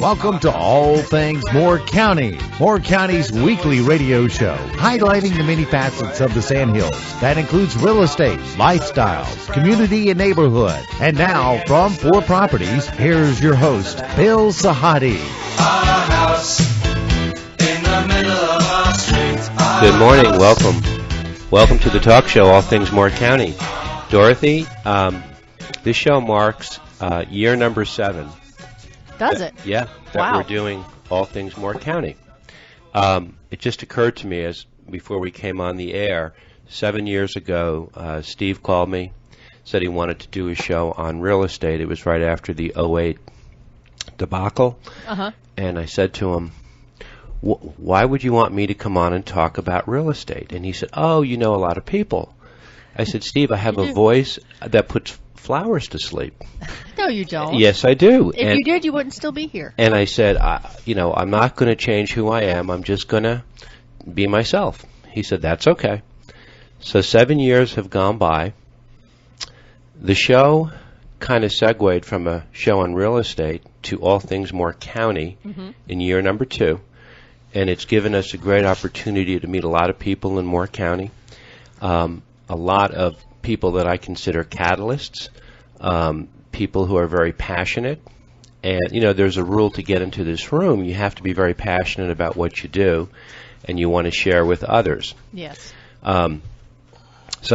Welcome to All Things Moore County, Moore County's weekly radio show, highlighting the many facets of the Sandhills. That includes real estate, lifestyles, community, and neighborhood. And now, from 4 Properties, here's your host, Bill Sahadi. Our house in the middle of our street. Good morning. Welcome to the talk show, All Things Moore County. Dorothy, this show marks year number 7. Does it? Yeah, that Wow. we're doing All Things Moore County. It just occurred to me before we came on the air, 7 years ago, Steve called me, said he wanted to do a show on real estate. It was right after the 2008 debacle. Uh-huh. And I said to him, why would you want me to come on and talk about real estate? And he said, oh, you know a lot of people. I said, Steve, I have a voice that puts flowers to sleep. No, you don't. Yes, I do. If you did, you wouldn't still be here. And I said, I'm not going to change who I am. I'm just going to be myself. He said, that's okay. So 7 years have gone by. The show kind of segued from a show on real estate to All Things Moore County in year number 2. And it's given us a great opportunity to meet a lot of people in Moore County, a lot of people that I consider catalysts, people who are very passionate. And, there's a rule to get into this room. You have to be very passionate about what you do, and you want to share with others. Yes. So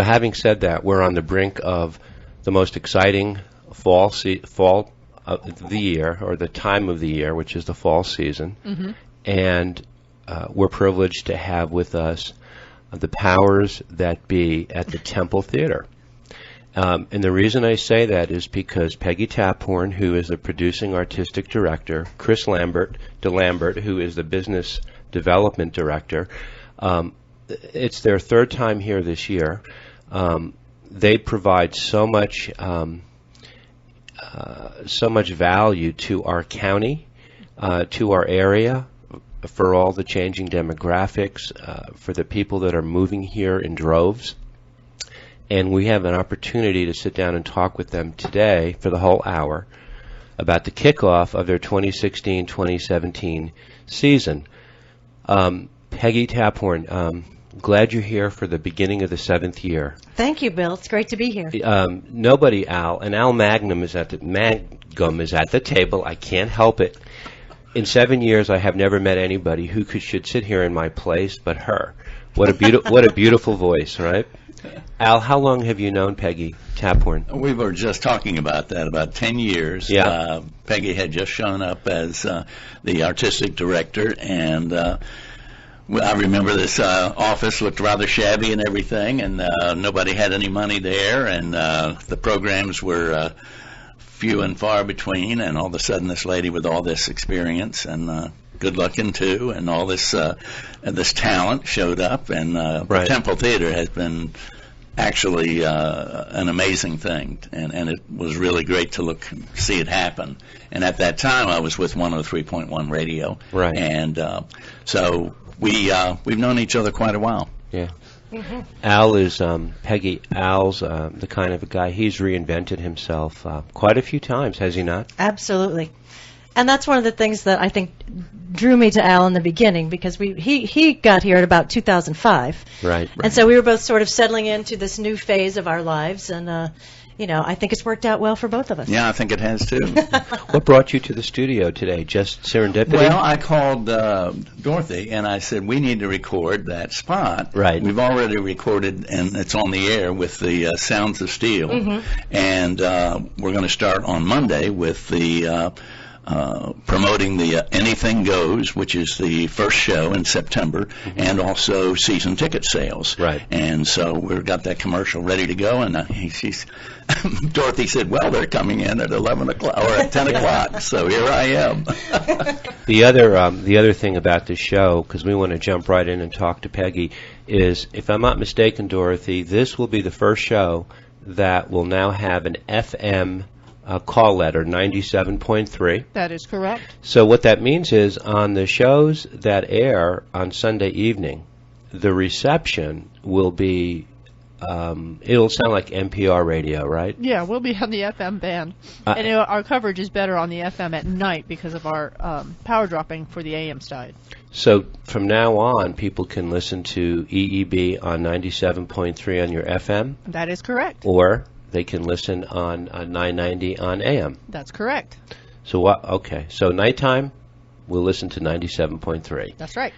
having said that, we're on the brink of the most exciting fall of the year, or the time of the year, which is the fall season. Mm-hmm. And we're privileged to have with us the powers that be at the Temple Theater. And the reason I say that is because Peggy Taphorn, who is the producing artistic director, Chris DeLambert, who is the business development director, it's their 3rd time here this year. They provide so much value to our county, to our area, for all the changing demographics, for the people that are moving here in droves. And we have an opportunity to sit down and talk with them today for the whole hour about the kickoff of their 2016-2017 season. Peggy Taphorn, glad you're here for the beginning of the 7th year. Thank you, Bill. It's great to be here. Al Magnum is at the table. I can't help it. In 7 years, I have never met anybody who should sit here in my place but her. What a beautiful voice, right? Al, how long have you known Peggy Taphorn? We were just talking about that, about 10 years. Yeah. Peggy had just shown up as the artistic director, and I remember this office looked rather shabby and everything, and nobody had any money there, and the programs were few and far between, and all of a sudden this lady with all this experience and good looking too, and all this this talent showed up, and the Temple Theater has been actually an amazing thing, and it was really great to see it happen. And at that time I was with 103.1 Radio, right, and so we've known each other quite a while. Yeah. Mm-hmm. Al is Al's the kind of a guy, he's reinvented himself quite a few times, has he not? Absolutely. And that's one of the things that I think drew me to Al in the beginning, because he got here at about 2005. Right. And so we were both sort of settling into this new phase of our lives, and I think it's worked out well for both of us. Yeah, I think it has too. What brought you to the studio today? Just serendipity? Well, I called Dorothy and I said, we need to record that spot. Right. We've already recorded, and it's on the air with the Sounds of Steel. Mm-hmm. And we're going to start on Monday with the promoting the Anything Goes, which is the first show in September, and also season ticket sales. Right. And so we've got that commercial ready to go, and Dorothy said, well, they're coming in at 11 o'clock or at 10 o'clock, so here I am. The other thing about this show, because we want to jump right in and talk to Peggy, is, if I'm not mistaken, Dorothy, this will be the first show that will now have an FM call letter, 97.3. That is correct. So what that means is, on the shows that air on Sunday evening, the reception will be it'll sound like NPR radio, right? Yeah, we'll be on the FM band. And our coverage is better on the FM at night because of our power dropping for the AM side. So from now on, people can listen to EEB on 97.3 on your FM, That is correct. or they can listen on 990 on AM. That's correct. So what? Okay. So nighttime, we'll listen to 97.3. That's right.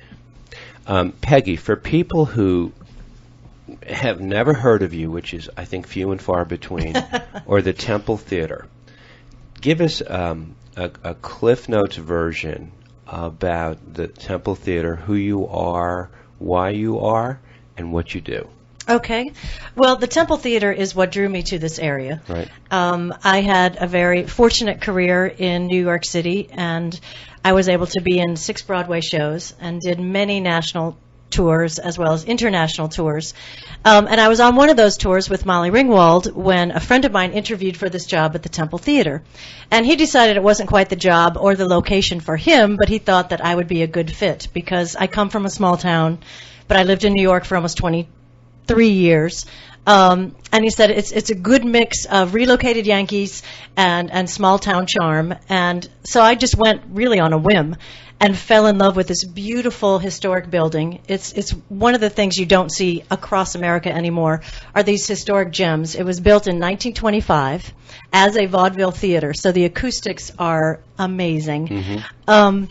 Peggy, for people who have never heard of you, which is, I think, few and far between, or the Temple Theater, give us a Cliff Notes version about the Temple Theater, who you are, why you are, and what you do. Okay. Well, the Temple Theater is what drew me to this area. Right. I had a very fortunate career in New York City, and I was able to be in 6 Broadway shows and did many national tours as well as international tours. And I was on one of those tours with Molly Ringwald when a friend of mine interviewed for this job at the Temple Theater. And he decided it wasn't quite the job or the location for him, but he thought that I would be a good fit because I come from a small town, but I lived in New York for almost 23 years. And he said it's a good mix of relocated Yankees and small town charm. And so I just went really on a whim and fell in love with this beautiful historic building. It's one of the things you don't see across America anymore are these historic gems. It was built in 1925 as a vaudeville theater, so the acoustics are amazing. Mm-hmm.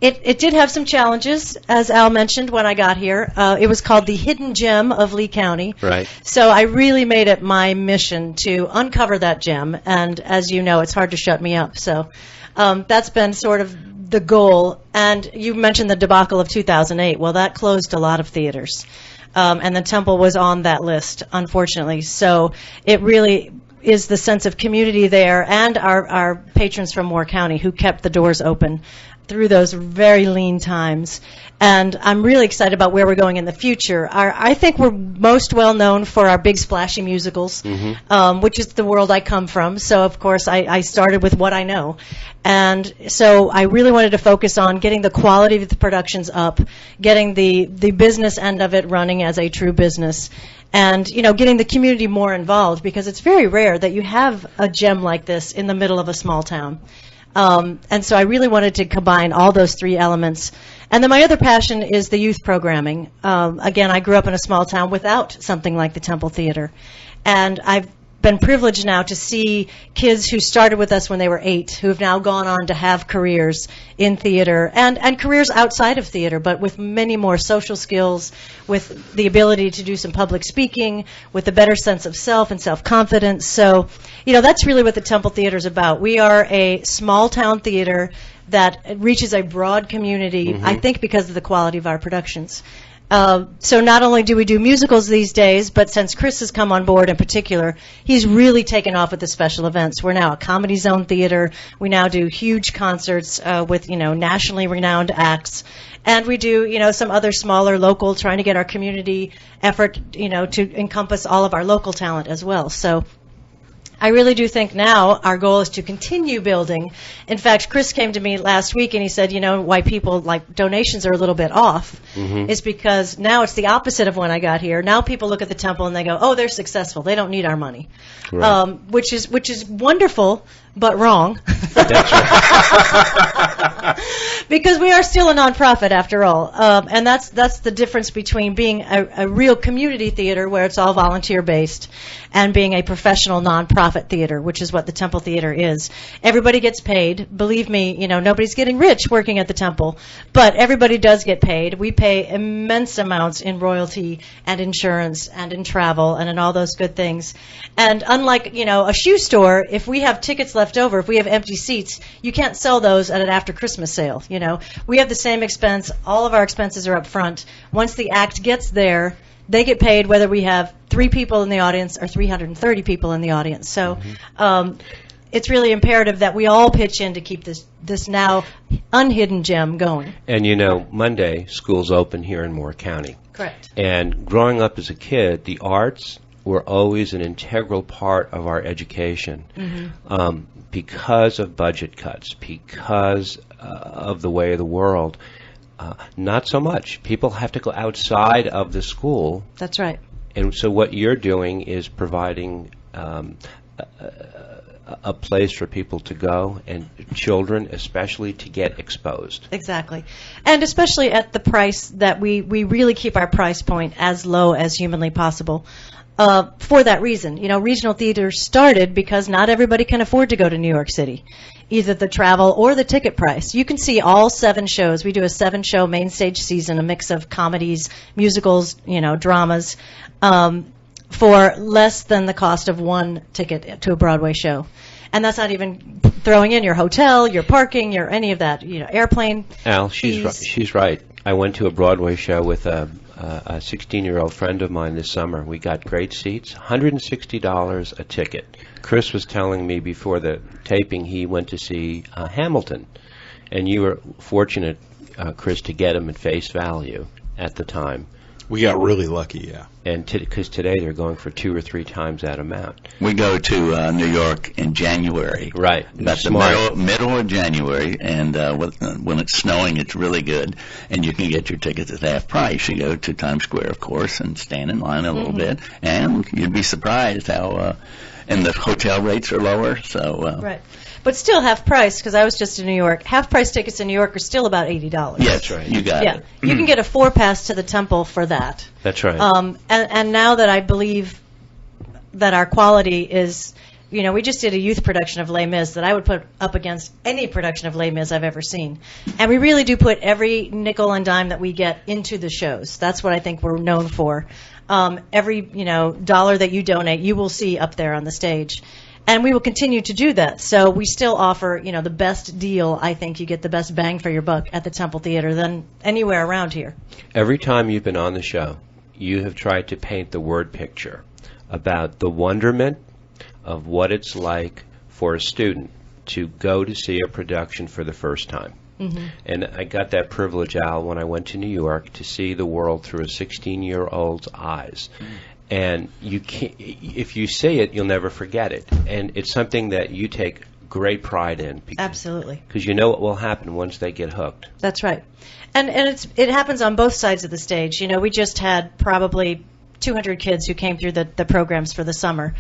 It did have some challenges, as Al mentioned when I got here. It was called the Hidden Gem of Lee County. Right. So I really made it my mission to uncover that gem, and as you know, it's hard to shut me up. So that's been sort of the goal. And you mentioned the debacle of 2008. Well, that closed a lot of theaters, and the Temple was on that list, unfortunately. So it really is the sense of community there and our patrons from Moore County who kept the doors open through those very lean times. And I'm really excited about where we're going in the future. I think we're most well known for our big splashy musicals, which is the world I come from. So, of course, I started with what I know. And so I really wanted to focus on getting the quality of the productions up, getting the business end of it running as a true business, and, you know, getting the community more involved, because it's very rare that you have a gem like this in the middle of a small town. And so I really wanted to combine all those 3 elements. And then my other passion is the youth programming. Again, I grew up in a small town without something like the Temple Theater. And I've been privileged now to see kids who started with us when they were 8, who have now gone on to have careers in theater and careers outside of theater, but with many more social skills, with the ability to do some public speaking, with a better sense of self and self-confidence. So, you know, that's really what the Temple Theater is about. We are a small town theater that reaches a broad community, I think because of the quality of our productions. So not only do we do musicals these days, but since Chris has come on board in particular, he's really taken off with the special events. We're now a Comedy Zone theater. We now do huge concerts with, you know, nationally renowned acts. And we do, you know, some other smaller local, trying to get our community effort, you know, to encompass all of our local talent as well. So I really do think now our goal is to continue building. In fact, Chris came to me last week and he said, you know, why people like donations are a little bit off is because now it's the opposite of when I got here. Now people look at the Temple and they go, oh, they're successful. They don't need our money, Right. which is wonderful, but wrong. That's right. Because we are still a nonprofit after all, and that's the difference between being a real community theater where it's all volunteer based, and being a professional nonprofit theater, which is what the Temple Theater is. Everybody gets paid. Believe me, you know, nobody's getting rich working at the Temple, but everybody does get paid. We pay immense amounts in royalty and insurance and in travel and in all those good things. And unlike, you know, a shoe store, if we have tickets left over, if we have empty seats, you can't sell those at an after Christmas sale. You know, we have the same expense. All of our expenses are up front. Once the act gets there, they get paid whether we have 3 people in the audience or 330 people in the audience. So it's really imperative that we all pitch in to keep this now unhidden gem going. And, you know, Monday, school's open here in Moore County. Correct. And growing up as a kid, the arts were always an integral part of our education. Because of budget cuts, because of the way of the world, not so much. People have to go outside of the school That's right. And so what you're doing is providing a place for people to go, and children especially, to get exposed. Exactly. And especially at the price that we really keep our price point as low as humanly possible. For that reason, regional theaters started because not everybody can afford to go to New York City, either the travel or the ticket price. You can see all 7 shows. We do a 7-show main stage season, a mix of comedies, musicals, dramas, for less than the cost of one ticket to a Broadway show. And that's not even throwing in your hotel, your parking, your any of that, airplane. Al, she's right. I went to a Broadway show with a 16-year-old friend of mine this summer. We got great seats, $160 a ticket. Chris was telling me before the taping he went to see Hamilton, and you were fortunate, Chris, to get him at face value at the time. We got really lucky, yeah. And because today they're going for 2 or 3 times that amount. We go to New York in January. Right. That's the middle of January, and when it's snowing, it's really good. And you can get your tickets at half price. You go to Times Square, of course, and stand in line a little bit, and you'd be surprised how. And the hotel rates are lower, so. Right. But still half price, because I was just in New York. Half price tickets in New York are still about $80. Yeah, that's right. You got it. You can get a 4-pass to the Temple for that. That's right. And now that I believe that our quality is, we just did a youth production of Les Mis that I would put up against any production of Les Mis I've ever seen. And we really do put every nickel and dime that we get into the shows. That's what I think we're known for. Every, dollar that you donate, you will see up there on the stage. And we will continue to do that. So we still offer, the best deal. I think you get the best bang for your buck at the Temple Theater than anywhere around here. Every time you've been on the show, you have tried to paint the word picture about the wonderment of what it's like for a student to go to see a production for the first time. Mm-hmm. And I got that privilege, Al, when I went to New York to see the world through a 16-year-old's eyes. Mm. And you can't, if you say it, you'll never forget it. And it's something that you take great pride in. Absolutely. Because you know what will happen once they get hooked. That's right. And it happens on both sides of the stage. We just had probably 200 kids who came through the programs for the summer.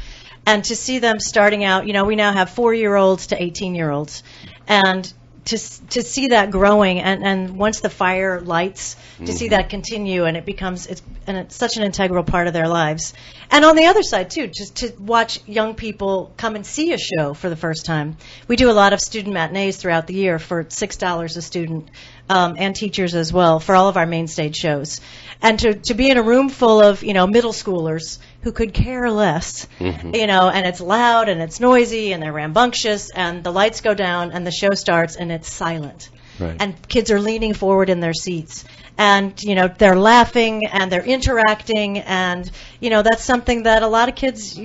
And to see them starting out, we now have 4-year-olds to 18-year-olds. And to see that growing, and once the fire lights, to see that continue, and it's such an integral part of their lives. And on the other side too, just to watch young people come and see a show for the first time. We do a lot of student matinees throughout the year for $6 a student, and teachers as well, for all of our main stage shows. And to be in a room full of middle schoolers who could care less, and it's loud and it's noisy and they're rambunctious, and the lights go down and the show starts and it's silent. Right. And kids are leaning forward in their seats, and they're laughing and they're interacting, and that's something that a lot of kids,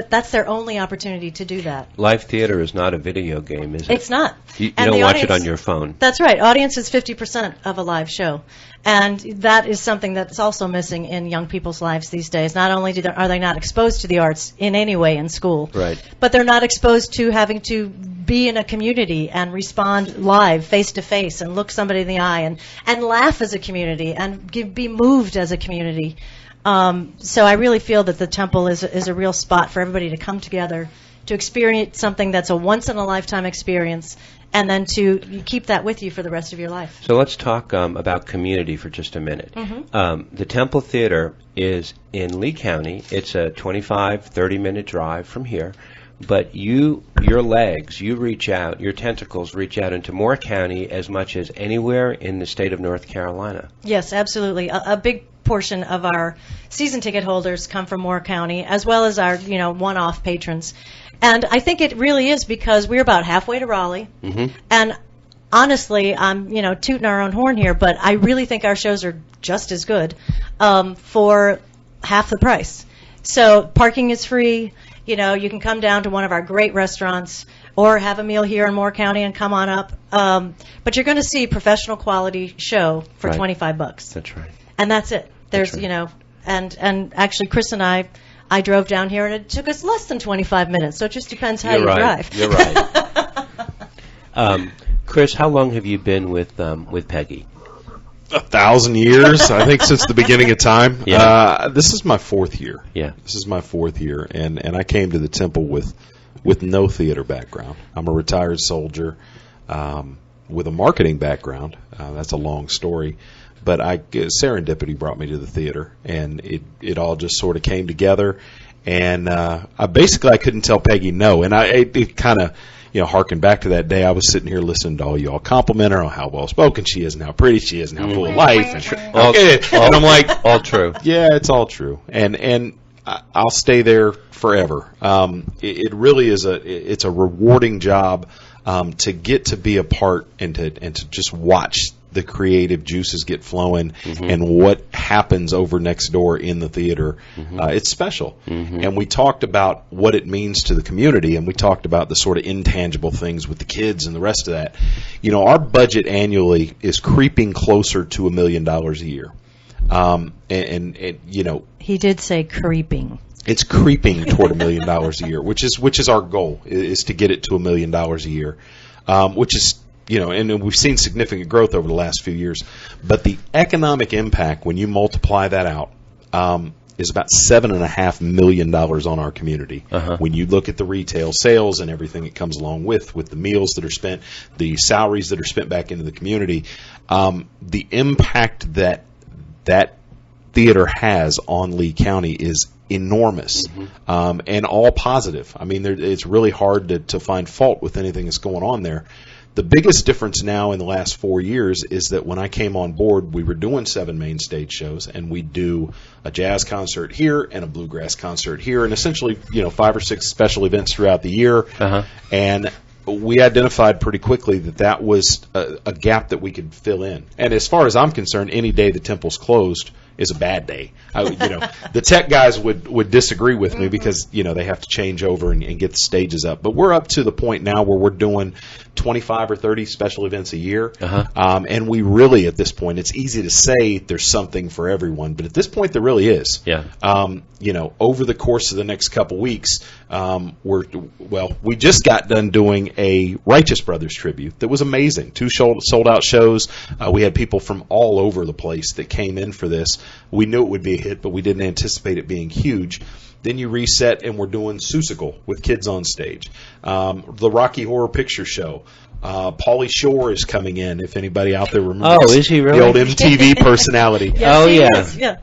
that's their only opportunity to do that. Live theater is not a video game, is it? It's not. You don't watch it on your phone. That's right. Audience is 50% of a live show. And that is something that's also missing in young people's lives these days. Not only are they not exposed to the arts in any way in school, right, but they're not exposed to having to be in a community and respond live, face-to-face, and look somebody in the eye, and laugh as a community, and be moved as a community. So I really feel that the Temple is a real spot for everybody to come together, to experience something that's a once-in-a-lifetime experience, and then to keep that with you for the rest of your life. So let's talk about community for just a minute. Mm-hmm. The Temple Theater is in Lee County. It's a 25, 30-minute drive from here. But your legs, your tentacles reach out into Moore County as much as anywhere in the state of North Carolina. Yes, absolutely. A big portion of our season ticket holders come from Moore County, as well as our, one-off patrons. And I think it really is because we're about halfway to Raleigh. Mm-hmm. And honestly, I'm, tooting our own horn here, but I really think our shows are just as good for half the price. So parking is free. You can come down to one of our great restaurants or have a meal here in Moore County and come on up. But you're going to see professional quality show for $25. That's right. And that's it. There's, that's right. And actually Chris and I drove down here, and it took us less than 25 minutes, so it just depends how you drive. You're right. Chris, how long have you been with Peggy? 1,000 years, I think, since the beginning of time. Yeah. This is my 4th year. Yeah. This is my 4th year, and I came to the Temple with no theater background. I'm a retired soldier with a marketing background. That's a long story. But serendipity brought me to the theater, and it all just sort of came together. And I couldn't tell Peggy no. And it kind of, harkened back to that day. I was sitting here listening to all you all compliment her on how well spoken she is and how pretty she is and how full of life. And I'm like, all true. Yeah, it's all true. And I'll stay there forever. It really is it's a rewarding job to get to be a part and to just watch the creative juices get flowing and what happens over next door in the theater. It's special. And we talked about what it means to the community, and we talked about the sort of intangible things with the kids and the rest of that. Our budget annually is creeping closer to $1 million a year. And He did say creeping. It's creeping toward $1 million a year, which is our goal, is to get it to $1 million a year, which is, and we've seen significant growth over the last few years. But the economic impact, when you multiply that out, is about $7.5 million on our community. When you look at the retail sales and everything that comes along with the meals that are spent, the salaries that are spent back into the community, the impact that theater has on Lee County is enormous, and all positive. I mean, it's really hard to find fault with anything that's going on there. The biggest difference now in the last 4 years is that when I came on board, we were doing 7 main stage shows, and we do a jazz concert here and a bluegrass concert here, and essentially, 5 or 6 special events throughout the year. And we identified pretty quickly that was a gap that we could fill in. And as far as I'm concerned, any day the Temple's closed is a bad day. The tech guys would disagree with me because they have to change over and get the stages up. But we're up to the point now where we're doing 25 or 30 special events a year, and we really, at this point, it's easy to say there's something for everyone, but at this point there really is. Over the course of the next couple weeks, we just got done doing a Righteous Brothers tribute that was amazing. 2 sold out shows. We had people from all over the place that came in for this. We knew it would be a hit, but we didn't anticipate it being huge. Then you reset, and we're doing Seussical with kids on stage. The Rocky Horror Picture Show. Pauly Shore is coming in, if anybody out there remembers. Oh, is he really? The old MTV personality. Yeah.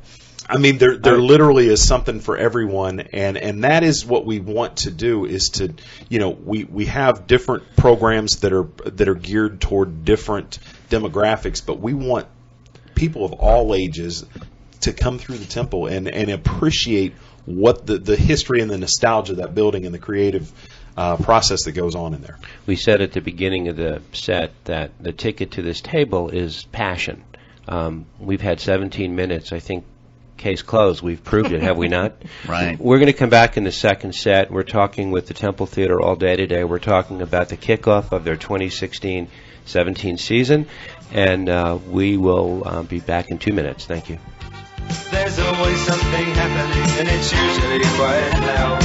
I mean, there literally is something for everyone, and that is what we want to do. Is to, we have different programs that are geared toward different demographics, but we want people of all ages to come through the Temple and appreciate what the history and the nostalgia of that building and the creative process that goes on in there. We said at the beginning of the set that the ticket to this table is passion. We've had 17 minutes, I think. Case closed. We've proved it, have we not? Right. We're going to come back in the second set. We're talking with the Temple Theater all day today. We're talking about the kickoff of their 2016-17 season, and we will be back in 2 minutes. Thank you. There's always something happening, and it's usually quite loud.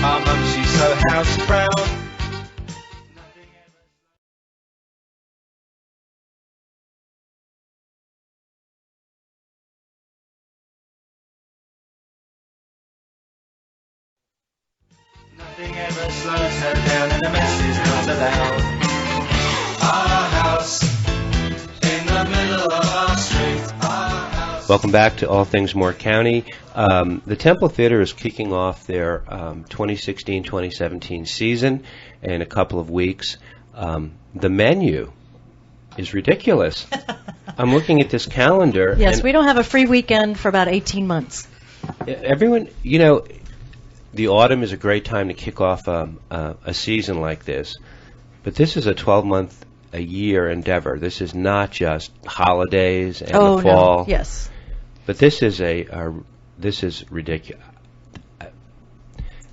Our mum, she's so house proud. Nothing ever slows her down, and a mess is not allowed. Our house in the middle of our street. Our house. Welcome back to All Things Moore County. The Temple Theater is kicking off their 2016-2017 season in a couple of weeks. The menu is ridiculous. I'm looking at this calendar. Yes, we don't have a free weekend for about 18 months. Everyone, the autumn is a great time to kick off a season like this, but this is a 12-month-a-year endeavor. This is not just holidays and the fall. No. Yes. But this is this is ridiculous.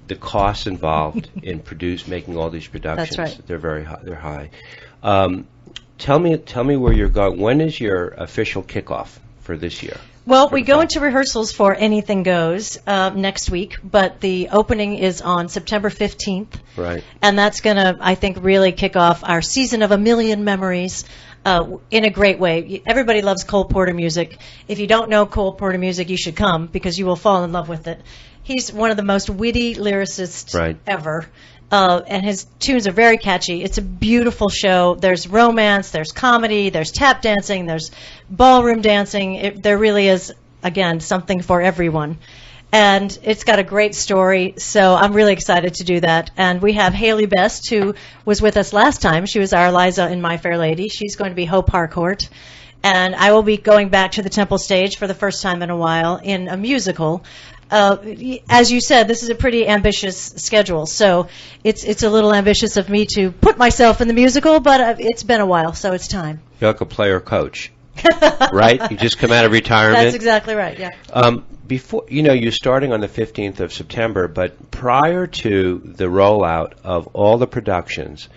The costs involved in making all these productions, That's right. They're very high. They're high. Tell me where you're going. When is your official kickoff for this year? Well, we go into rehearsals for Anything Goes next week, but the opening is on September 15th. Right. And that's going to, I think, really kick off our season of A Million Memories. in a great way. Everybody loves Cole Porter music. If you don't know Cole Porter music, you should come because you will fall in love with it. He's one of the most witty lyricists ever. And his tunes are very catchy. It's a beautiful show. There's romance, there's comedy, there's tap dancing, there's ballroom dancing. There really is, again, something for everyone. And it's got a great story, so I'm really excited to do that. And we have Haley Best, who was with us last time. She was our Eliza in My Fair Lady. She's going to be Hope Harcourt. And I will be going back to the Temple stage for the first time in a while in a musical. As you said, this is a pretty ambitious schedule, so it's a little ambitious of me to put myself in the musical, but it's been a while, so it's time. You're like a player coach, right? You just come out of retirement. That's exactly right, yeah. Before, you're starting on the 15th of September, but prior to the rollout of all the productions,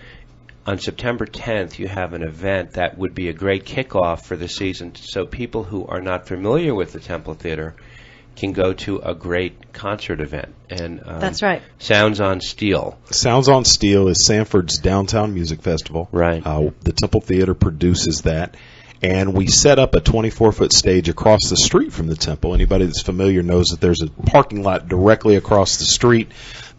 on September 10th, you have an event that would be a great kickoff for the season, so people who are not familiar with the Temple Theater can go to a great concert event. And that's right. Sounds on Steel. Sounds on Steel is Sanford's downtown music festival. Right. The Temple Theater produces that. And we set up a 24-foot stage across the street from the Temple. Anybody that's familiar knows that there's a parking lot directly across the street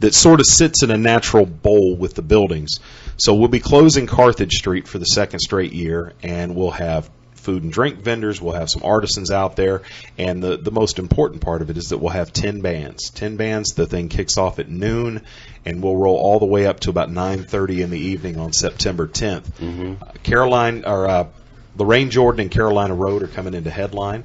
that sort of sits in a natural bowl with the buildings. So we'll be closing Carthage Street for the second straight year, and we'll have food and drink vendors, we'll have some artisans out there, and the most important part of it is that we'll have 10 bands. 10 bands, the thing kicks off at noon, and we'll roll all the way up to about 9:30 in the evening on September 10th. Mm-hmm. Lorraine Jordan and Carolina Road are coming into headline.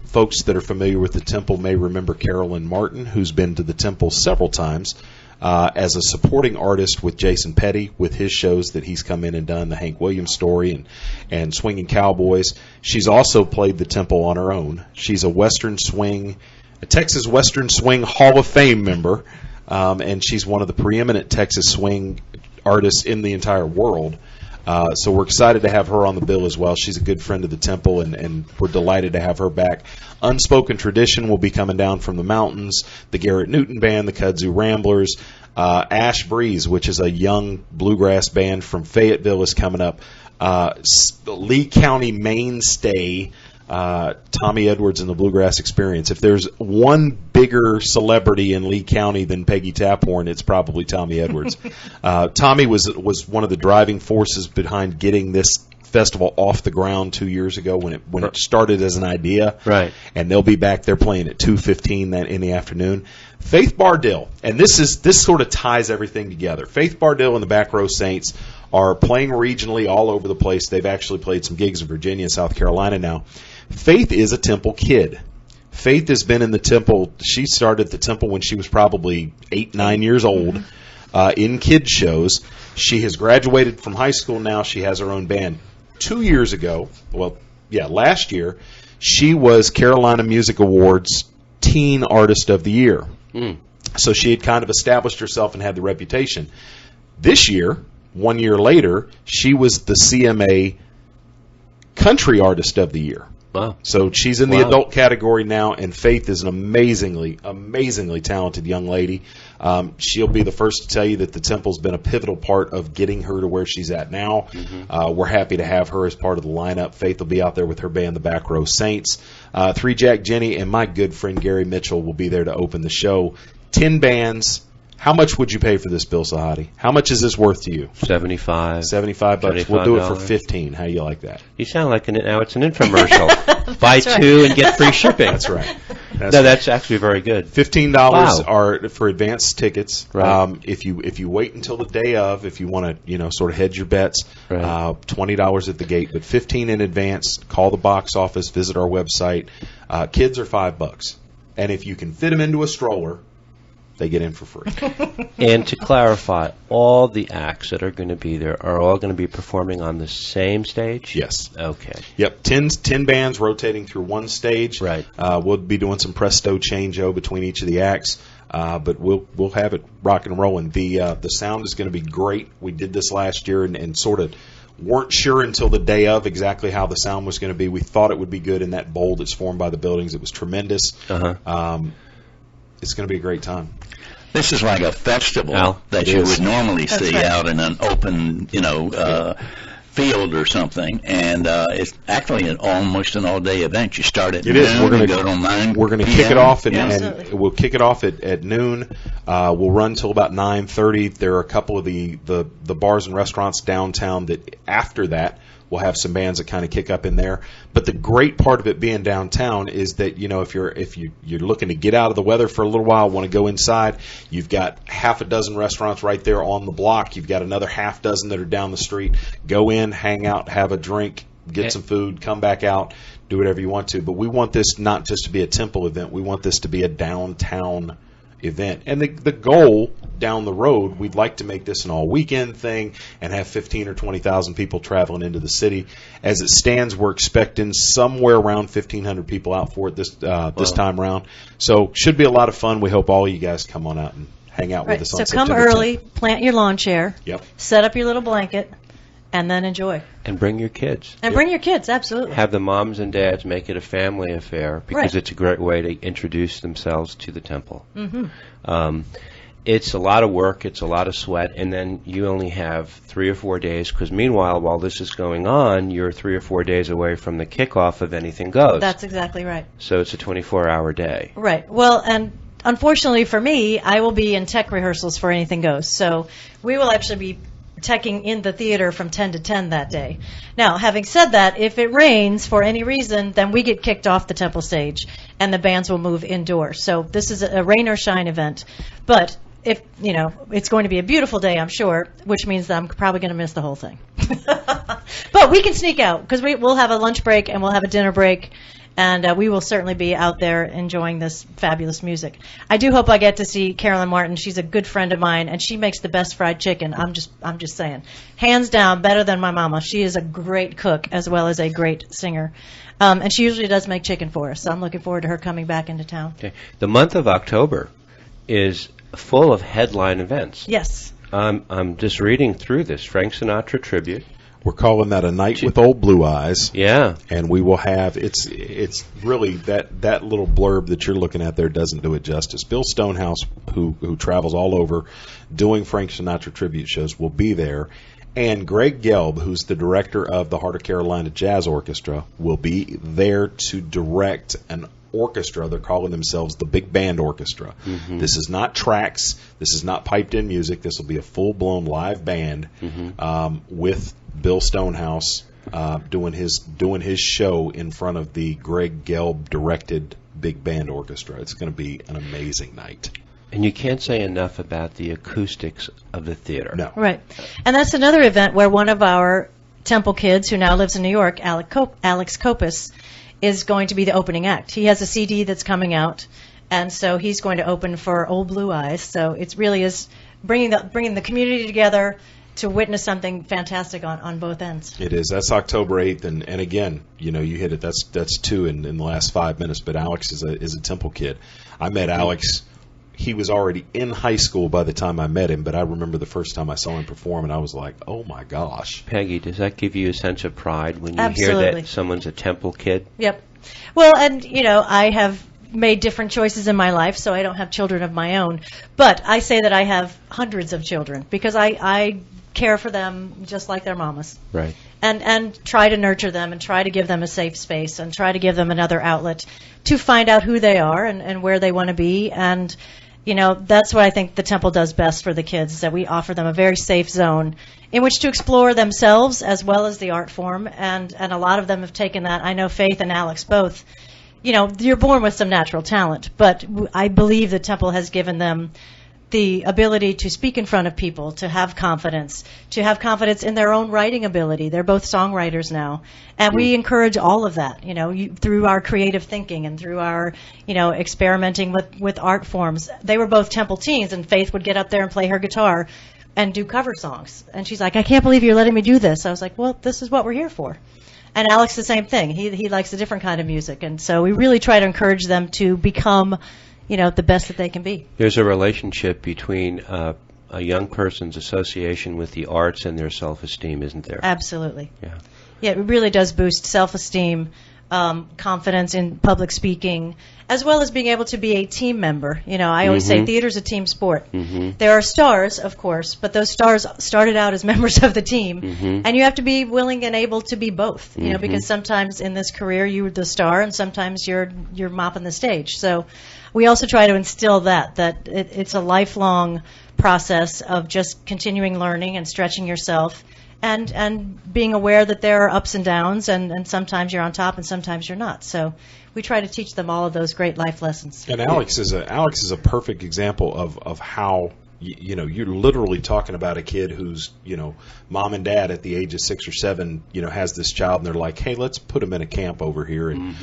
Folks that are familiar with the Temple may remember Carolyn Martin, who's been to the Temple several times as a supporting artist with Jason Petty with his shows that he's come in and done, the Hank Williams Story and Swinging Cowboys. She's also played the Temple on her own. She's a Texas Western Swing Hall of Fame member, and she's one of the preeminent Texas swing artists in the entire world. So we're excited to have her on the bill as well. She's a good friend of the Temple, and we're delighted to have her back. Unspoken Tradition will be coming down from the mountains. The Garrett Newton Band, the Kudzu Ramblers, Ash Breeze, which is a young bluegrass band from Fayetteville, is coming up. Lee County mainstay, Tommy Edwards and the Bluegrass Experience. If there's one bigger celebrity in Lee County than Peggy Taphorn, it's probably Tommy Edwards. Tommy was one of the driving forces behind getting this festival off the ground 2 years ago when it started as an idea. Right. And they'll be back there playing at 2:15 in the afternoon. Faith Bardill, and this sort of ties everything together. Faith Bardill and the Back Row Saints are playing regionally all over the place. They've actually played some gigs in Virginia and South Carolina now. Faith is a Temple kid. Faith has been in the Temple. She started at the Temple when she was probably 8-9 years old in kid shows. She has graduated from high school now. She has her own band. 2 years ago, last year, she was Carolina Music Awards Teen Artist of the Year. Mm. So she had kind of established herself and had the reputation. This year, 1 year later, she was the CMA Country Artist of the Year. Wow. So she's in the adult category now, and Faith is an amazingly, amazingly talented young lady. She'll be the first to tell you that the Temple's been a pivotal part of getting her to where she's at now. Mm-hmm. We're happy to have her as part of the lineup. Faith will be out there with her band, the Back Row Saints. Three Jack Jenny and my good friend Gary Mitchell will be there to open the show. 10 bands. How much would you pay for this, Bill Sahadi? How much is this worth to you? $75. $75. We'll do it for $15. How you like that? You sound like now it's an infomercial. Buy two and get free shipping. That's right. That's actually very good. $15 are for advanced tickets. Right. If you wait until the day of, if you want to sort of hedge your bets, right. $20 at the gate, but $15 in advance. Call the box office. Visit our website. Kids are $5, and if you can fit them into a stroller, they get in for free. And to clarify, all the acts that are going to be there are all going to be performing on the same stage? Yes. Okay. Yep, 10 bands rotating through one stage. Right. We'll be doing some presto change-o between each of the acts, but we'll have it rock and rolling. The sound is going to be great. We did this last year and sort of weren't sure until the day of exactly how the sound was going to be. We thought it would be good in that bowl that's formed by the buildings. It was tremendous. Uh-huh. It's going to be a great time. This is like a festival that you would normally see out in an open, field or something, and it's actually almost an all-day event. You start at It noon, is. We're you gonna go till 9 We're going to p.m. kick it off, and Absolutely. we'll kick it off at noon. We'll run till about 9:30. There are a couple of the bars and restaurants downtown that after that we'll have some bands that kind of kick up in there. But the great part of it being downtown is that if you're looking to get out of the weather for a little while, want to go inside, you've got half a dozen restaurants right there on the block. You've got another half dozen that are down the street. Go in, hang out, have a drink, get some food, come back out, do whatever you want to. But we want this not just to be a temple event. We want this to be a downtown event. And the goal down the road, we'd like to make this an all-weekend thing and have 15 or 20,000 people traveling into the city. As it stands, we're expecting somewhere around 1,500 people out for it this time around. So should be a lot of fun. We hope all you guys come on out and hang out with us on So September come 10th. early, plant your lawn chair, Yep. set up your little blanket, and then enjoy. And bring your kids. And bring your kids, absolutely. Have the moms and dads make it a family affair because Right. it's a great way to introduce themselves to the temple. Mm-hmm. It's a lot of work, it's a lot of sweat, and then you only have 3 or 4 days because meanwhile, while this is going on, you're 3 or 4 days away from the kickoff of Anything Goes. That's exactly right. So it's a 24-hour day. Right. Well, and unfortunately for me, I will be in tech rehearsals for Anything Goes. So we will actually be teching in the theater from 10 to 10 that day. Now, having said that, if it rains for any reason, then we get kicked off the temple stage and the bands will move indoors. So this is a rain or shine event. But if, it's going to be a beautiful day, I'm sure, which means that I'm probably going to miss the whole thing. But we can sneak out because we'll have a lunch break and we'll have a dinner break. And we will certainly be out there enjoying this fabulous music. I do hope I get to see Carolyn Martin. She's a good friend of mine, and she makes the best fried chicken. I'm just saying, hands down, better than my mama. She is a great cook as well as a great singer, and she usually does make chicken for us. So I'm looking forward to her coming back into town. Okay. The month of October is full of headline events. Yes. I'm just reading through this. Frank Sinatra tribute. We're calling that a night with old blue eyes. Yeah. And we will have, it's really, that little blurb that you're looking at there doesn't do it justice. Bill Stonehouse, who travels all over doing Frank Sinatra tribute shows, will be there. And Greg Gelb, who's the director of the Heart of Carolina Jazz Orchestra, will be there to direct an orchestra. They're calling themselves the Big Band Orchestra. Mm-hmm. This is not tracks. This is not piped-in music. This will be a full-blown live band with Bill Stonehouse doing his show in front of the Greg Gelb directed Big Band Orchestra. It's going to be an amazing night. And you can't say enough about the acoustics of the theater. No. Right. And that's another event where one of our Temple kids who now lives in New York, Alex Kopis, is going to be the opening act. He has a CD that's coming out, and so he's going to open for Old Blue Eyes. So it really is bringing the community together to witness something fantastic on both ends. It is. That's October 8th, and again, you hit it. That's two in the last 5 minutes. But Alex is a Temple kid. I met Alex. He was already in high school by the time I met him, but I remember the first time I saw him perform, and I was like, oh, my gosh. Peggy, does that give you a sense of pride when you Absolutely. hear that someone's a Temple kid? Yep. Well, and, I have made different choices in my life, so I don't have children of my own. But I say that I have hundreds of children because I care for them just like their mamas. Right. And try to nurture them and try to give them a safe space and try to give them another outlet to find out who they are and where they want to be. And, that's what I think the Temple does best for the kids, is that we offer them a very safe zone in which to explore themselves as well as the art form. And a lot of them have taken that. I know Faith and Alex both. You're born with some natural talent, but I believe the Temple has given them the ability to speak in front of people, to have confidence in their own writing ability. They're both songwriters now. And we encourage all of that, through our creative thinking and through our, experimenting with art forms. They were both Temple teens, and Faith would get up there and play her guitar and do cover songs. And she's like, I can't believe you're letting me do this. I was like, well, this is what we're here for. And Alex, the same thing. He likes a different kind of music. And so we really try to encourage them to become the best that they can be. There's a relationship between a young person's association with the arts and their self-esteem, isn't there? Absolutely. Yeah. Yeah, it really does boost self-esteem, confidence in public speaking, as well as being able to be a team member. You know, I always say theater's a team sport. There are stars, of course, but those stars started out as members of the team, and you have to be willing and able to be both. You know, because sometimes in this career you're the star, and sometimes you're mopping the stage. So we also try to instill that it's a lifelong process of just continuing learning and stretching yourself. And being aware that there are ups and downs, and sometimes you're on top and sometimes you're not. So we try to teach them all of those great life lessons. And Alex is a perfect example of how you know, you're literally talking about a kid who's, you know, mom and dad at the age of 6 or 7, you know, has this child and they're like, hey, let's put him in a camp over here. And,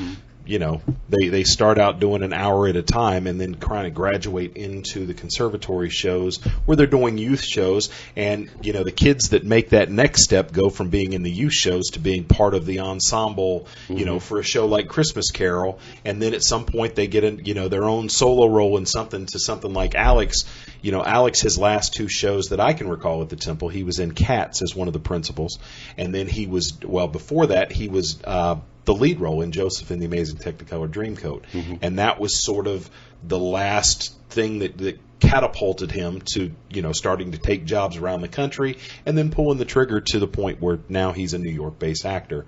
you know, they start out doing an hour at a time and then kind of graduate into the conservatory shows where they're doing youth shows. And, you know, the kids that make that next step go from being in the youth shows to being part of the ensemble, you know, for a show like Christmas Carol. And then at some point they get in, you know, their own solo role in something like Alex. You know, Alex, his last 2 shows that I can recall at the Temple, he was in Cats as one of the principals. And then he was, well, before that, he was the lead role in Joseph and the Amazing Technicolor Dreamcoat. And that was sort of the last thing that catapulted him to, you know, starting to take jobs around the country and then pulling the trigger to the point where now he's a New York-based actor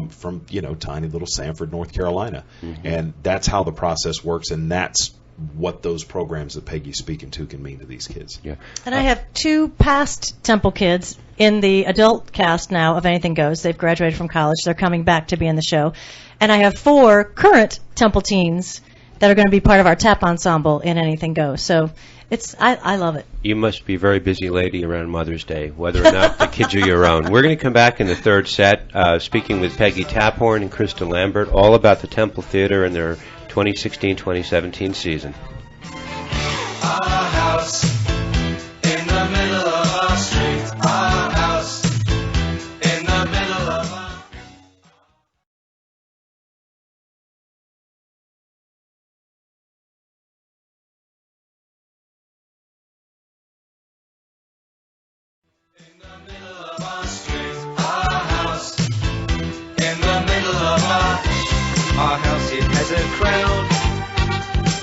from, you know, tiny little Sanford, North Carolina. And that's how the process works, and that's what those programs that Peggy's speaking to can mean to these kids. Yeah. And I have 2 past Temple kids in the adult cast now of Anything Goes. They've graduated from college. They're coming back to be in the show. And I have 4 current Temple teens that are going to be part of our tap ensemble in Anything Goes. So I love it. You must be a very busy lady around Mother's Day, whether or not the kids are your own. We're going to come back in the third set, speaking with Peggy Taphorn and Krista Lambert, all about the Temple Theater and their 2016-2017 season. Our house in the middle of our street. Our house in the middle of our... In the middle of our street. Our house in the middle of our house. It has a crowd.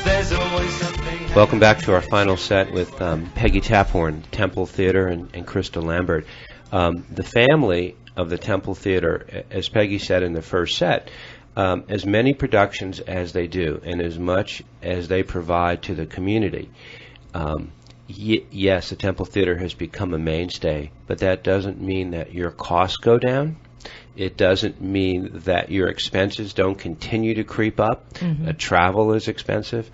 There's always something. Welcome back to our final set with Peggy Taphorn, Temple Theater, and Krista Lambert. The family of the Temple Theater, as Peggy said in the first set, as many productions as they do and as much as they provide to the community, yes, the Temple Theater has become a mainstay, but that doesn't mean that your costs go down. It doesn't mean that your expenses don't continue to creep up. Travel is expensive,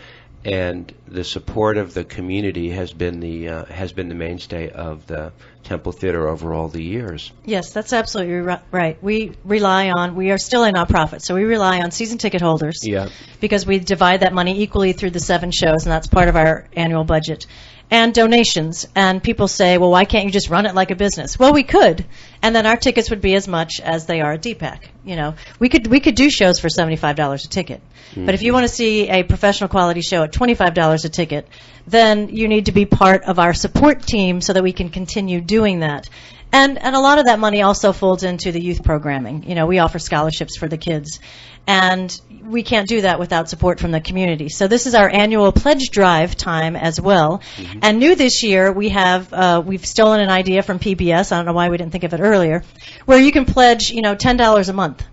and the support of the community has been the mainstay of the Temple Theater over all the years. Yes, that's absolutely right. We are still a nonprofit, so we rely on season ticket holders. Yeah. Because we divide that money equally through the 7 shows, and that's part of our annual budget. And donations. And people say, well, why can't you just run it like a business? Well, we could, and then our tickets would be as much as they are at DPAC. You know, we could do shows for $75 a ticket. But if you want to see a professional quality show at $25 a ticket, then you need to be part of our support team so that we can continue doing that. And a lot of that money also folds into the youth programming. You know, we offer scholarships for the kids. And we can't do that without support from the community. So this is our annual pledge drive time as well. And new this year, we've stolen an idea from PBS. I don't know why we didn't think of it earlier, where you can pledge, you know, $10 a month.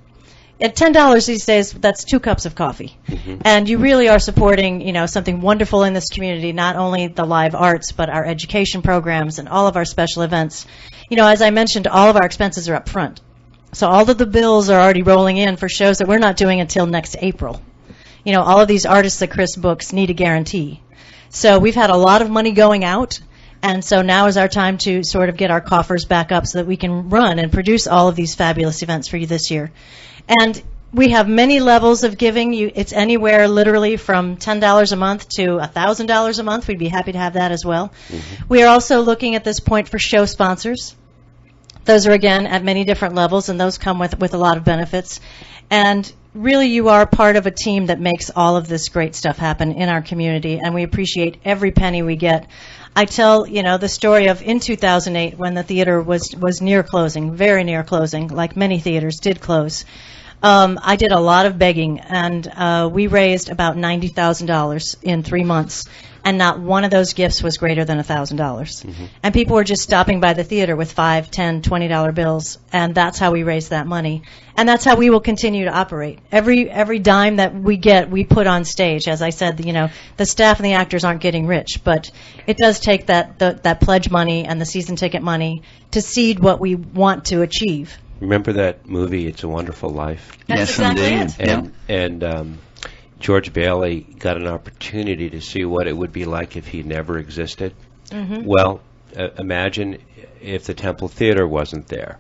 At $10 these days, that's 2 cups of coffee. And you really are supporting, you know, something wonderful in this community, not only the live arts, but our education programs and all of our special events. You know, as I mentioned, all of our expenses are up front. So all of the bills are already rolling in for shows that we're not doing until next April. You know, all of these artists that Chris books need a guarantee. So we've had a lot of money going out, and so now is our time to sort of get our coffers back up so that we can run and produce all of these fabulous events for you this year. And we have many levels of giving. It's anywhere literally from $10 a month to $1,000 a month. We'd be happy to have that as well. We are also looking at this point for show sponsors. Those are, again, at many different levels, and those come with a lot of benefits. And really, you are part of a team that makes all of this great stuff happen in our community, and we appreciate every penny we get. I tell, you know, the story of in 2008 when the theater was near closing, very near closing, like many theaters did close. I did a lot of begging, and we raised about $90,000 in 3 months, and not one of those gifts was greater than $1,000. And people were just stopping by the theater with $5, $10, $20 bills, and that's how we raised that money. And that's how we will continue to operate. Every dime that we get, we put on stage. As I said, the staff and the actors aren't getting rich, but it does take that pledge money and the season ticket money to seed what we want to achieve. Remember that movie, It's a Wonderful Life? That's exactly it. And George Bailey got an opportunity to see what it would be like if he never existed. Well, imagine if the Temple Theater wasn't there.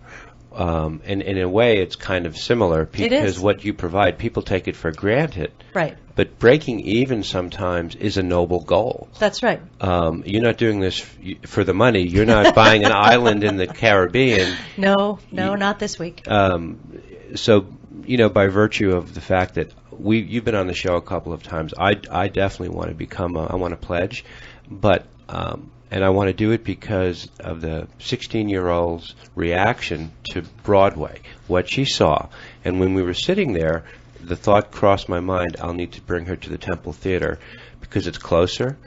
And in a way, it's kind of similar because what you provide, people take it for granted. Right. But breaking even sometimes is a noble goal. That's right. You're not doing this for the money. You're not buying an island in the Caribbean. No, not this week. So, by virtue of the fact that you've been on the show a couple of times, I definitely want to I want to pledge, but and I want to do it because of the 16-year-old's reaction to Broadway, what she saw. And when we were sitting there, the thought crossed my mind, I'll need to bring her to the Temple Theater because it's closer.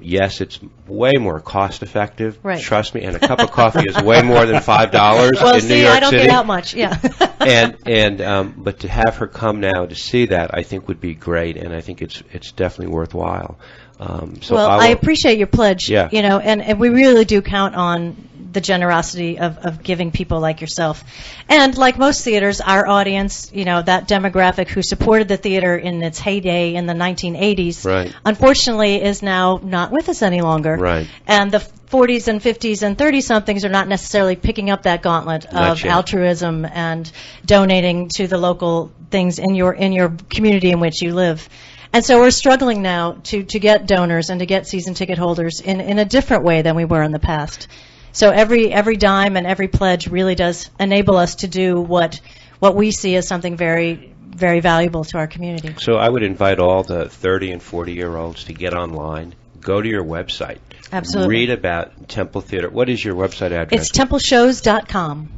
Yes, it's way more cost-effective. Right. Trust me, and a cup of coffee is way more than $5 in New York I don't City. get out much, yeah. But to have her come now to see that, I think would be great, and I think it's definitely worthwhile. I appreciate your pledge. Yeah. And we really do count on the generosity of giving people like yourself. And like most theaters, our audience, that demographic who supported the theater in its heyday in the 1980s, right, unfortunately is now not with us any longer. Right. And the 40s and 50s and 30-somethings are not necessarily picking up that gauntlet of altruism and donating to the local things in your community in which you live. And so we're struggling now to get donors and to get season ticket holders in a different way than we were in the past. So every dime and every pledge really does enable us to do what we see as something very, very valuable to our community. So I would invite all the 30 and 40-year-olds to get online, go to your website. Absolutely. Read about Temple Theater. What is your website address? It's templeshows.com.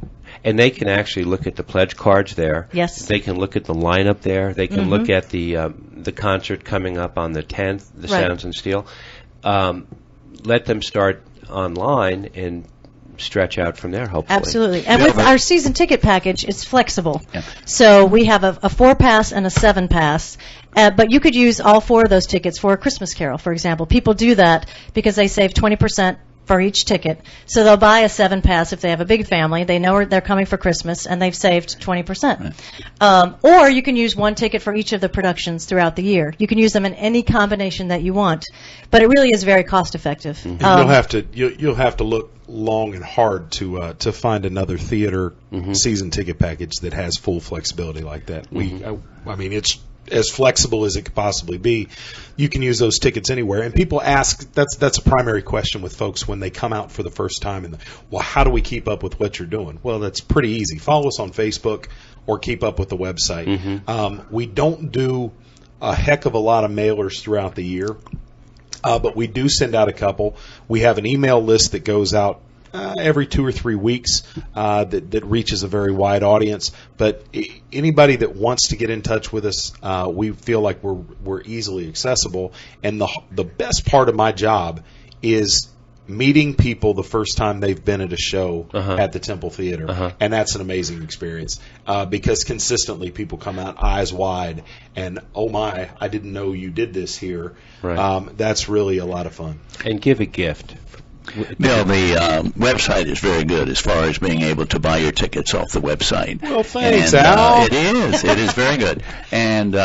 And they can actually look at the pledge cards there. Yes. They can look at the lineup there. They can look at the concert coming up on the 10th, the Sounds and Steel. Let them start online and stretch out from there, hopefully. Absolutely. And with our season ticket package, it's flexible. Yeah. So we have a 4-pass and a 7-pass. But you could use all 4 of those tickets for a Christmas Carol, for example. People do that because they save 20% for each ticket. So they'll buy a 7-pass if they have a big family. They know they're coming for Christmas, and they've saved 20%. Right. Or you can use 1 ticket for each of the productions throughout the year. You can use them in any combination that you want, but it really is very cost effective. You'll have to look long and hard to find another theater season ticket package that has full flexibility like that. I mean, it's as flexible as it could possibly be. You can use those tickets anywhere. And people ask, that's a primary question with folks when they come out for the first time. And well, how do we keep up with what you're doing? Well, that's pretty easy. Follow us on Facebook or keep up with the website. We don't do a heck of a lot of mailers throughout the year, but we do send out a couple. We have an email list that goes out every 2 or 3 weeks that reaches a very wide audience. But anybody that wants to get in touch with us, we feel like we're easily accessible. And the best part of my job is meeting people the first time they've been at a show at the Temple Theater. And that's an amazing experience because consistently people come out eyes wide and, oh my, I didn't know you did this here. Right. That's really a lot of fun. And give a gift. Bill, the website is very good as far as being able to buy your tickets off the website. Well, thanks, Al. It is very good. And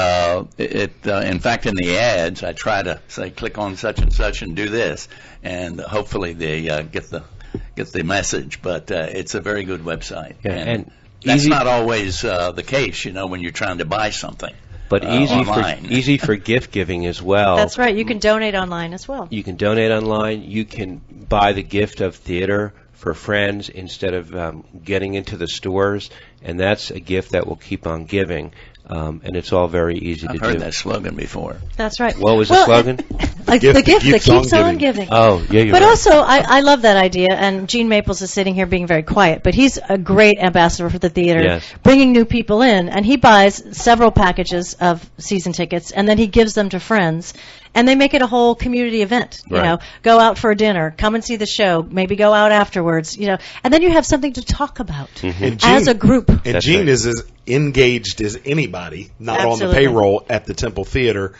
in fact, in the ads, I try to say, click on such and such and do this, and hopefully they get the message. But it's a very good website, and that's not always the case, when you're trying to buy something. But easy for gift giving as well. That's right. You can donate online as well. You can donate online. You can buy the gift of theater for friends instead of getting into the stores, and that's a gift that will keep on giving. and it's all very easy I've to heard do. that slogan before. That's right. What was the slogan? Like gift the gift that that keeps on keeps on giving. giving. Oh, yeah, you're But right. also, I love that idea, and Gene Maples is sitting here being very quiet, but he's a great ambassador for the theater, Yes. bringing new people in, and he buys several packages of season tickets, and then he gives them to friends, and they make it a whole community event. You Right. know, go out for a dinner, come and see the show, maybe go out afterwards, you know, and then you have something to talk about And as a group. And That's Gene right. is as engaged as anybody, not on the Absolutely. payroll at the Temple Theater.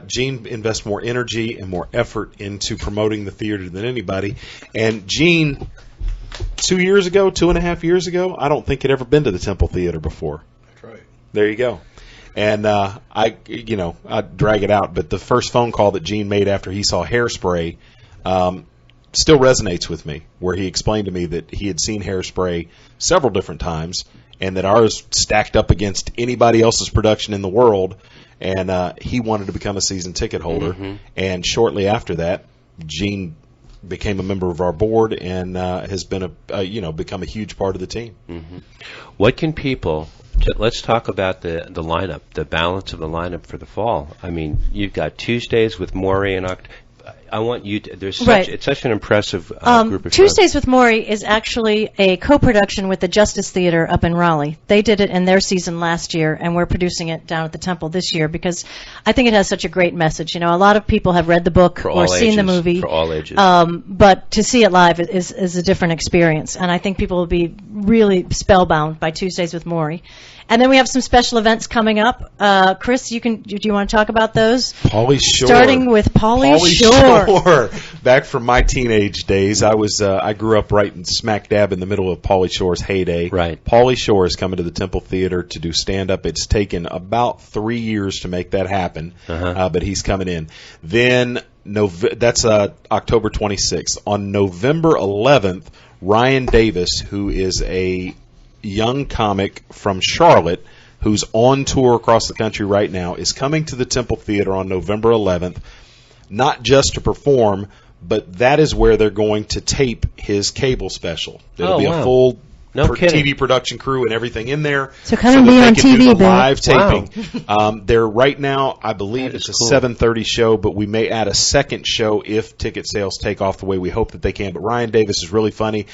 Gene invests more energy and more effort into promoting the theater than anybody. And Gene, 2.5 years ago, I don't think had ever been to the Temple Theater before. That's right. There you go. And I drag it out, but the first phone call that Gene made after he saw Hairspray still resonates with me, where he explained to me that he had seen Hairspray several different times, and that ours stacked up against anybody else's production in the world, and he wanted to become a season ticket holder. And shortly after that, Gene became a member of our board and has been become a huge part of the team. What can people? Let's talk about the lineup, the balance of the lineup for the fall. I mean, you've got Tuesdays with Maury and I want you to. There's such Right. it's such an impressive group of Tuesdays shows. with Maury is actually a co-production with the Justice Theater up in Raleigh. They did it in their season last year, and we're producing it down at the Temple this year because I think it has such a great message. You know, a lot of people have read the book For or all seen the ages, movie. for all ages. But to see it live is a different experience, and I think people will be really spellbound by Tuesdays with Maury. And then we have some special events coming up. Chris, do you want to talk about those? Pauly Shore. Starting with Pauly Shore. Back from my teenage days, I grew up right in smack dab in the middle of Pauly Shore's heyday. Right. Pauly Shore is coming to the Temple Theater to do stand-up. It's taken about 3 years to make that happen, but he's coming in. Then that's October 26th. On November 11th, Ryan Davis, who is a young comic from Charlotte who's on tour across the country right now, is coming to the Temple Theater on November 11th, not just to perform, but that is where they're going to tape his cable special. There'll be wow. a full No kidding. TV production crew and everything in there. So come and that be they on can do TV, the Bill. live Wow. taping. They're right now, I believe That it's a is cool. 7:30 show, but we may add a second show if ticket sales take off the way we hope that they can. But Ryan Davis is really funny.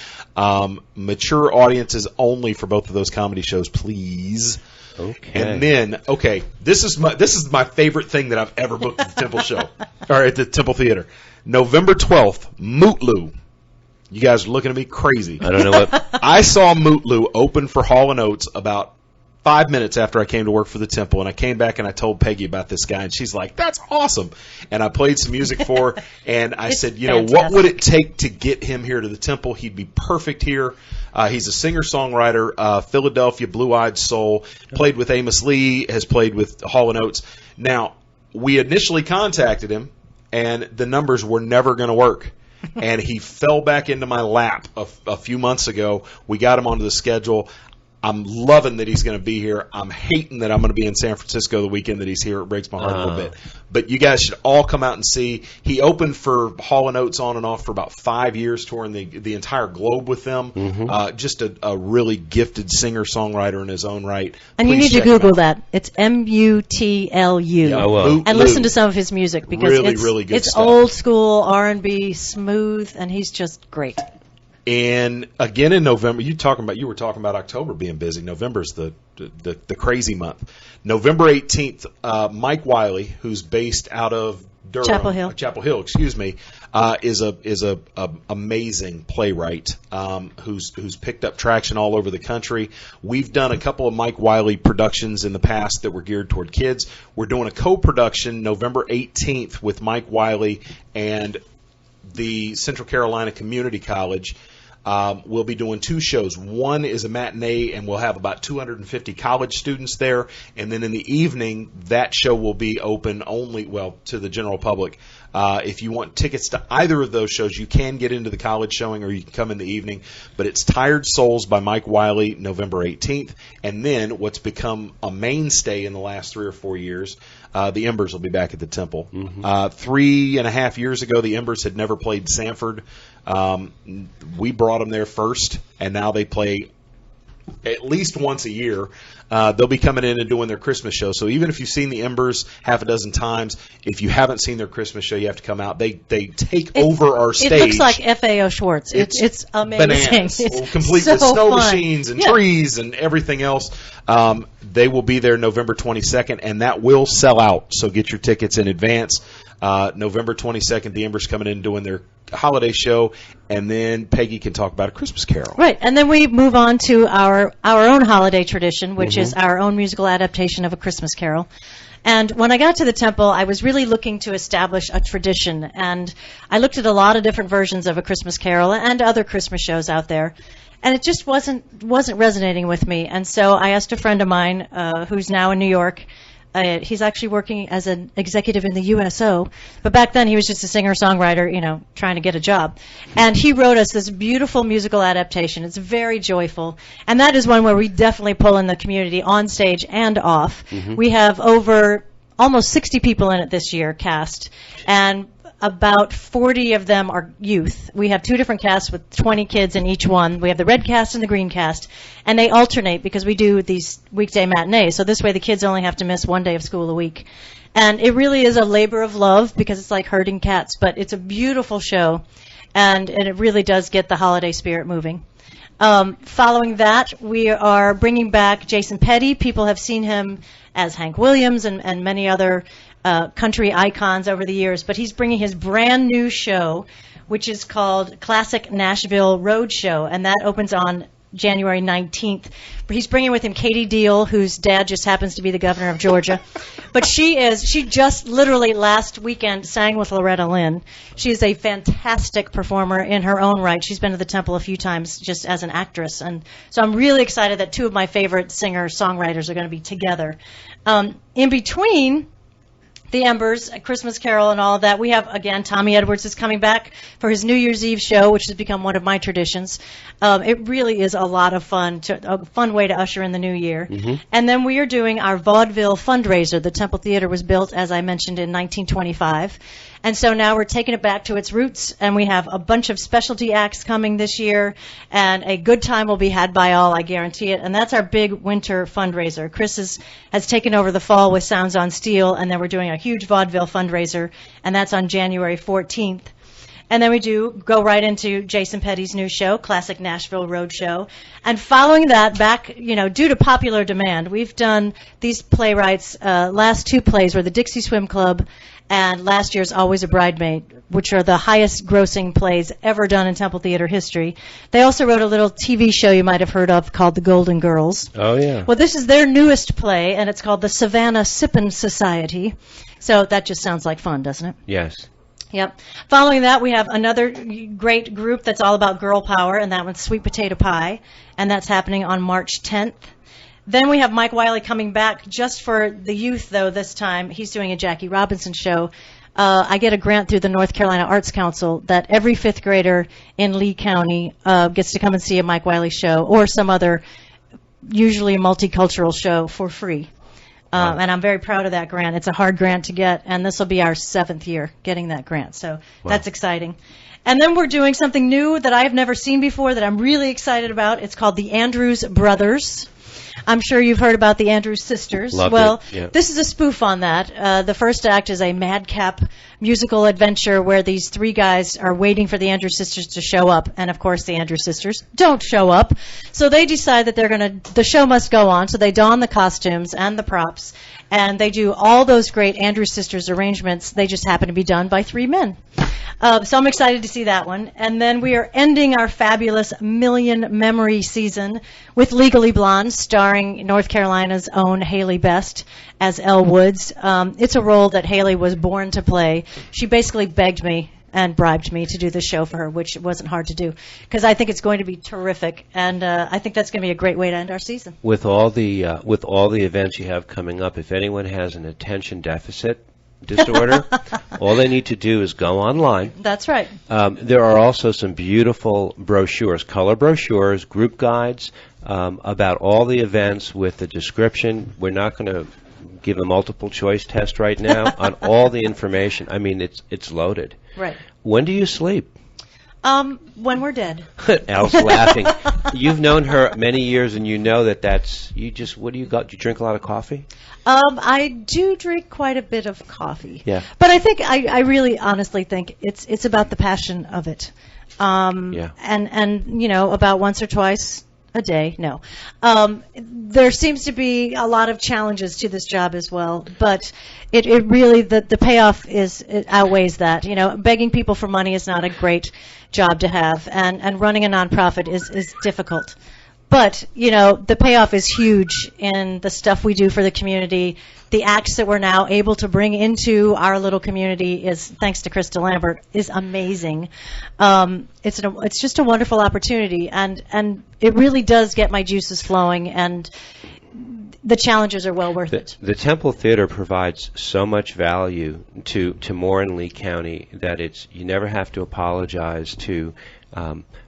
Mature audiences only for both of those comedy shows, please. Okay. And then, this is my favorite thing that I've ever booked at the Temple show, or at the Temple Theater. November 12th, Mootloo. You guys are looking at me crazy. I don't know what. I saw Mootloo open for Hall & Oates about 5 minutes after I came to work for the Temple, and I came back and I told Peggy about this guy, and she's like, "That's awesome!" And I played some music for her, and I said, "You know, what would it take to get him here to the Temple? He'd be perfect here." He's a singer-songwriter, Philadelphia Blue-Eyed Soul, played with Amos Lee, has played with Hall & Oates. Now, we initially contacted him, and the numbers were never going to work. And he fell back into my lap a few months ago. We got him onto the schedule. I'm loving that he's going to be here. I'm hating that I'm going to be in San Francisco the weekend that he's here. It breaks my heart a little bit. But you guys should all come out and see. He opened for Hall & Oates on and off for about 5 years, touring the entire globe with them. Just a really gifted singer-songwriter in his own right. And you Please need to check him Google out. that. It's M-U-T-L-U. Yeah, I will. Mootloo. And listen to some of his music because Really, it's, really good it's stuff. old school R&B, smooth, and he's just great. And again in November, you were talking about October being busy. November's the crazy month. November 18th, Mike Wiley, who's based out of Durham, Chapel Hill, Hill. is a amazing playwright who's picked up traction all over the country. We've done a couple of Mike Wiley productions in the past that were geared toward kids. We're doing a co-production November 18th with Mike Wiley and the Central Carolina Community College. We'll be doing 2 shows. One is a matinee, and we'll have about 250 college students there. And then in the evening, that show will be open only, to the general public. If you want tickets to either of those shows, you can get into the college showing or you can come in the evening. But it's Tired Souls by Mike Wiley, November 18th. And then what's become a mainstay in the last 3 or 4 years, the Embers will be back at the Temple. 3.5 years ago, the Embers had never played Sanford. We brought them there first, and now they play at least once a year. They'll be coming in and doing their Christmas show. So even if you've seen the Embers half a dozen times, if you haven't seen their Christmas show, you have to come out. They take over our stage. It looks like FAO Schwartz. It's amazing. Bananas, It's complete so with snow fun. machines and trees and everything else. They will be there November 22nd, and that will sell out. So get your tickets in advance. November 22nd, the Embers coming in doing their holiday show, and then Peggy can talk about A Christmas Carol. Right, and then we move on to our own holiday tradition, which is our own musical adaptation of A Christmas Carol. And when I got to the temple, I was really looking to establish a tradition, and I looked at a lot of different versions of A Christmas Carol and other Christmas shows out there, and it just wasn't resonating with me. And so I asked a friend of mine who's now in New York. He's actually working as an executive in the USO, but back then he was just a singer-songwriter, trying to get a job. And he wrote us this beautiful musical adaptation. It's very joyful, and that is one where we definitely pull in the community on stage and off. We have over almost 60 people in it this year, cast, and about 40 of them are youth. We have two different casts with 20 kids in each one. We have the red cast and the green cast, and they alternate because we do these weekday matinees. So this way the kids only have to miss one day of school a week. And it really is a labor of love because it's like herding cats, but it's a beautiful show, and it really does get the holiday spirit moving. Following that, we are bringing back Jason Petty. People have seen him as Hank Williams and many other country icons over the years, but he's bringing his brand new show, which is called Classic Nashville Roadshow, and that opens on January 19th. He's bringing with him Katie Deal, whose dad just happens to be the governor of Georgia. But she just literally last weekend sang with Loretta Lynn. She is a fantastic performer in her own right. She's been to the temple a few times just as an actress. And so I'm really excited that two of my favorite singer-songwriters are going to be together. In between the Embers, A Christmas Carol, and all of that, we have, again, Tommy Edwards is coming back for his New Year's Eve show, which has become one of my traditions. It really is a lot of fun, a fun way to usher in the new year. And then we are doing our vaudeville fundraiser. The Temple Theater was built, as I mentioned, in 1925. And so now we're taking it back to its roots, and we have a bunch of specialty acts coming this year, and a good time will be had by all, I guarantee it. And that's our big winter fundraiser. Chris has taken over the fall with Sounds on Steel, and then we're doing a huge vaudeville fundraiser, and that's on January 14th. And then we go right into Jason Petty's new show, Classic Nashville Roadshow. And following that, back, due to popular demand, we've done these playwrights. Last two plays were the Dixie Swim Club and last year's Always a Bridesmaid, which are the highest grossing plays ever done in Temple Theater history. They also wrote a little TV show you might have heard of called The Golden Girls. Oh, yeah. Well, this is their newest play, and it's called The Savannah Sippin' Society. So that just sounds like fun, doesn't it? Yes. Yep. Following that, we have another great group that's all about girl power, and that one's Sweet Potato Pie, and that's happening on March 10th. Then we have Mike Wiley coming back just for the youth, though, this time. He's doing a Jackie Robinson show. I get a grant through the North Carolina Arts Council that every fifth grader in Lee County gets to come and see a Mike Wiley show or some other, usually multicultural show, for free. And I'm very proud of that grant. It's a hard grant to get, and this will be our 7th year getting that grant. So that's exciting. And then we're doing something new that I have never seen before that I'm really excited about. It's called the Andrews Brothers. I'm sure you've heard about the Andrews Sisters. Loved it. Yeah. This is a spoof on that. The first act is a madcap musical adventure where these three guys are waiting for the Andrews Sisters to show up, and of course the Andrews Sisters don't show up. So they decide that the show must go on, so they don the costumes and the props, and they do all those great Andrews Sisters arrangements. They just happen to be done by three men. So I'm excited to see that one. And then we are ending our fabulous Million Memory season with Legally Blonde, starring North Carolina's own Haley Best as Elle Woods. It's a role that Haley was born to play. She basically begged me and bribed me to do the show for her, which wasn't hard to do, because I think it's going to be terrific, and I think that's going to be a great way to end our season. With all the events you have coming up, if anyone has an attention deficit disorder, all they need to do is go online. That's right. There are also some beautiful brochures, color brochures, group guides about all the events with the description. We're not going to give a multiple choice test right now on all the information. I mean, it's loaded. Right. When do you sleep? When we're dead. Al's laughing. You've known her many years, and you know that's you just. What do you got? Do you drink a lot of coffee? I do drink quite a bit of coffee. Yeah. But I think I really honestly think it's about the passion of it. Yeah. And about once or twice a day. No. There seems to be a lot of challenges to this job as well, but it really the payoff it outweighs that. Begging people for money is not a great job to have, and running a nonprofit is difficult. But, the payoff is huge in the stuff we do for the community. The acts that we're now able to bring into our little community is, thanks to Krista Lambert, is amazing. It's just a wonderful opportunity, and it really does get my juices flowing, and the challenges are well worth it. The Temple Theater provides so much value to Moore and Lee County that you never have to apologize to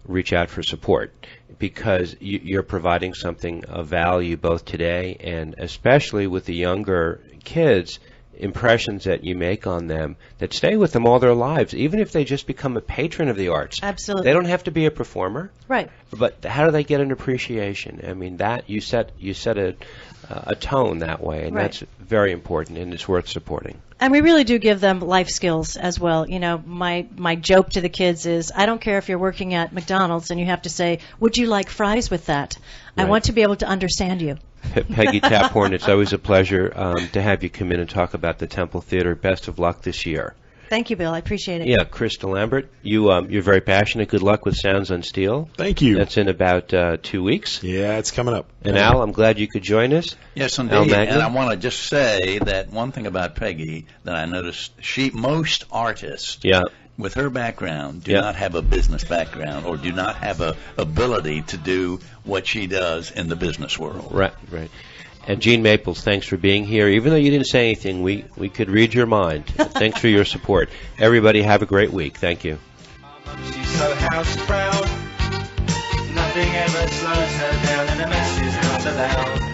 reach out for support, because you're providing something of value both today and especially with the younger kids, impressions that you make on them that stay with them all their lives, even if they just become a patron of the arts. Absolutely. They don't have to be a performer. Right. But how do they get an appreciation? I mean, that you set a tone that way, and right. That's very important, and it's worth supporting. And we really do give them life skills as well. My joke to the kids is, I don't care if you're working at McDonald's and you have to say, would you like fries with that? Right. I want to be able to understand you. Peggy Taphorn, it's always a pleasure to have you come in and talk about the Temple Theater. Best of luck this year. Thank you, Bill. I appreciate it. Yeah, Krista Lambert, you're very passionate. Good luck with Sounds on Steel. Thank you. That's in about 2 weeks. Yeah, it's coming up. And Al, I'm glad you could join us. Yes, indeed. And I want to just say that one thing about Peggy that I noticed, most artists, with her background, do not have a business background or do not have a ability to do what she does in the business world. Right. And Gene Maples, thanks for being here. Even though you didn't say anything, we could read your mind. Thanks for your support. Everybody have a great week. Thank you. She's so house proud. Nothing ever slows her down, and a mess is not allowed.